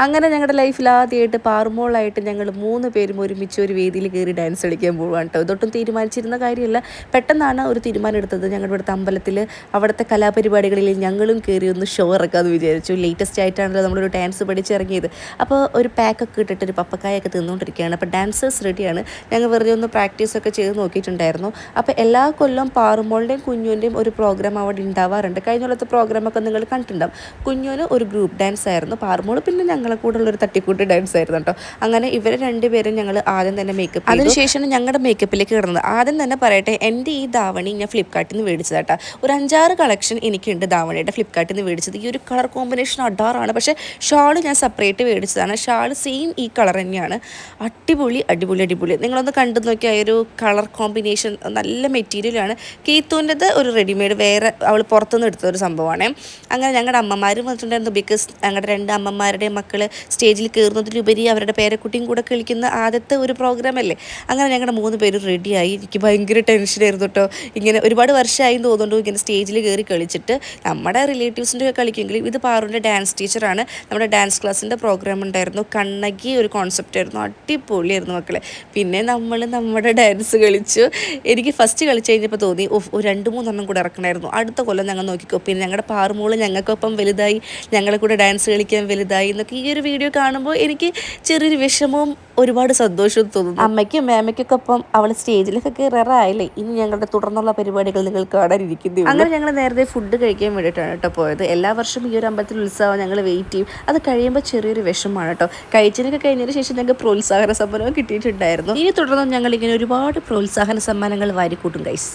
അങ്ങനെ ഞങ്ങളുടെ ലൈഫിൽ ആദ്യമായിട്ട് പാറുമോളായിട്ട് ഞങ്ങൾ 3 പേരും ഒരുമിച്ച് ഒരു വേദിയിൽ കയറി ഡാൻസ് കളിക്കാൻ പോവുകയാണ് കേട്ടോ. ഇതൊട്ടും തീരുമാനിച്ചിരുന്ന കാര്യമല്ല, പെട്ടെന്നാണ് ഒരു തീരുമാനം എടുത്തത്. ഞങ്ങളുടെ ഇവിടുത്തെ അമ്പലത്തിൽ അവിടുത്തെ കലാപരിപാടികളിൽ ഞങ്ങളും കയറി ഒന്ന് ഷോ ഇറക്കാമെന്ന് വിചാരിച്ചു. ലേറ്റസ്റ്റ് ആയിട്ടാണല്ലോ നമ്മളൊരു ഡാൻസ് പഠിച്ചിറങ്ങിയത്. അപ്പോൾ ഒരു പാക്കൊക്കെ ഇട്ടിട്ട് ഒരു പപ്പക്കായൊക്കെ തിന്നുകൊണ്ടിരിക്കുകയാണ്. അപ്പോൾ ഡാൻസേഴ്സ് റെഡിയാണ്. ഞങ്ങൾ വെറുതെ ഒന്ന് പ്രാക്ടീസൊക്കെ ചെയ്ത് നോക്കിയിട്ടുണ്ടായിരുന്നു. അപ്പോൾ എല്ലാ കൊല്ലം പാറുമോളുടെയും കുഞ്ഞുവിൻ്റെയും ഒരു പ്രോഗ്രാം അവിടെ ഉണ്ടാവാറുണ്ട്. കഴിഞ്ഞ കൊല്ലത്തെ പ്രോഗ്രാമൊക്കെ നിങ്ങൾ കണ്ടിട്ടുണ്ടാവും. കുഞ്ഞുവിന് ഒരു ഗ്രൂപ്പ് ഡാൻസ് ആയിരുന്നു, പാറുമോൾ പിന്നെ ഞങ്ങളെ കൂടെ ഉള്ളൊരു തട്ടിക്കൂട്ട് ഡാൻസ് ആയിരുന്നു കേട്ടോ. അങ്ങനെ ഇവർ രണ്ടുപേരും ഞങ്ങൾ ആദ്യം തന്നെ മേക്കപ്പ്, അതിനുശേഷം ഞങ്ങളുടെ മേക്കപ്പിലേക്ക് കിടന്നത്. ആദ്യം തന്നെ പറയട്ടെ, എൻ്റെ ഈ ധാവണി ഞാൻ ഫ്ലിപ്കാർട്ടിൽ നിന്ന് മേടിച്ചതാട്ടോ. ഒരു 5-6 കളക്ഷൻ എനിക്കുണ്ട് ധാവണിയുടെ ഫ്ലിപ്കാർട്ടിൽ നിന്ന് മേടിച്ചത്. ഈ ഒരു കളർ കോമ്പിനേഷൻ അഡാറാണ്. പക്ഷേ ഷാള് ഞാൻ സെപ്പറേറ്റ് മേടിച്ചതാണ്. ഷാള് സെയിം ഈ കളർ തന്നെയാണ്. അടിപൊളി അടിപൊളി അടിപൊളി. നിങ്ങളൊന്ന് കണ്ടു നോക്കിയാൽ ഒരു കളർ കോമ്പിനേഷൻ നല്ല മെറ്റീരിയലാണ്. കീത്തൂൻ്റെത് ഒരു റെഡിമെയ്ഡ് വേറെ അവൾ പുറത്തുനിന്ന് എടുത്ത ഒരു സംഭവമാണ്. അങ്ങനെ ഞങ്ങളുടെ അമ്മമാരും വന്നിട്ടുണ്ടായിരുന്നു. ബിക്കോസ് ഞങ്ങളുടെ 2 അമ്മമാരുടെ മക്കൾ സ്റ്റേജിൽ കയറുന്നതിലുപരി അവരുടെ പേരക്കുട്ടിയും കൂടെ കളിക്കുന്ന ആദ്യത്തെ ഒരു പ്രോഗ്രാം അല്ലേ. അങ്ങനെ ഞങ്ങളുടെ 3 പേരും റെഡിയായി. എനിക്ക് ഭയങ്കര ടെൻഷനായിരുന്നു കേട്ടോ. ഇങ്ങനെ ഒരുപാട് വർഷമായി തോന്നുന്നുണ്ട് ഇങ്ങനെ സ്റ്റേജിൽ കയറി കളിച്ചിട്ട്. നമ്മുടെ റിലേറ്റീവ്സിൻ്റെ ഒക്കെ കളിക്കുമെങ്കിലും ഇത് പാറുവിൻ്റെ ഡാൻസ് ടീച്ചറാണ്. നമ്മുടെ ഡാൻസ് ക്ലാസ്സിൻ്റെ പ്രോഗ്രാം ഉണ്ടായിരുന്നു. കണ്ണകി ഒരു കോൺസെപ്റ്റ് ആയിരുന്നു. അടിപൊളിയായിരുന്നു മക്കളെ. പിന്നെ നമ്മൾ നമ്മുടെ ഡാൻസ് കളിച്ചു. എനിക്ക് ഫസ്റ്റ് കളിച്ച് കഴിഞ്ഞപ്പോൾ തോന്നി ഒരു 2-3 കൂടെ ഇറക്കണമായിരുന്നു. അടുത്ത കൊല്ലം ഞങ്ങൾ നോക്കിക്കോ. പിന്നെ ഞങ്ങളുടെ പാറുമോള് ഞങ്ങൾക്കൊപ്പം വലുതായി, ഞങ്ങളെ കൂടെ ഡാൻസ് കളിക്കാൻ വലുതായി എന്നൊക്കെ ഈ ഒരു വീഡിയോ കാണുമ്പോൾ എനിക്ക് ചെറിയൊരു വിഷമവും ഒരുപാട് സന്തോഷവും തോന്നുന്നു. അമ്മയ്ക്കും മേമയ്ക്കൊക്കെ ഒപ്പം അവൾ സ്റ്റേജിലൊക്കെ കയറാറായില്ലേ. ഇനി ഞങ്ങളുടെ തുടർന്നുള്ള പരിപാടികൾ നിങ്ങൾ കാണാനിരിക്കുന്നു. അങ്ങനെ ഞങ്ങൾ നേരത്തെ ഫുഡ് കഴിക്കാൻ വേണ്ടിയിട്ടാണ് കേട്ടോ പോയത്. എല്ലാ വർഷവും ഈ ഒരു അമ്പലത്തിൽ ഉത്സവം ഞങ്ങൾ വെയിറ്റ് ചെയ്യും. അത് കഴിയുമ്പോൾ ചെറിയൊരു വിഷമമാണ് കേട്ടോ. കഴിച്ചതിനൊക്കെ കഴിഞ്ഞതിന് ശേഷം ഞങ്ങൾക്ക് പ്രോത്സാഹന സമ്മാനവും കിട്ടിയിട്ടുണ്ടായിരുന്നു. ഇനി തുടർന്നും ഞങ്ങൾ ഇങ്ങനെ ഒരുപാട് പ്രോത്സാഹന സമ്മാനങ്ങൾ വാരിക്കൂട്ടും ഗൈസ്.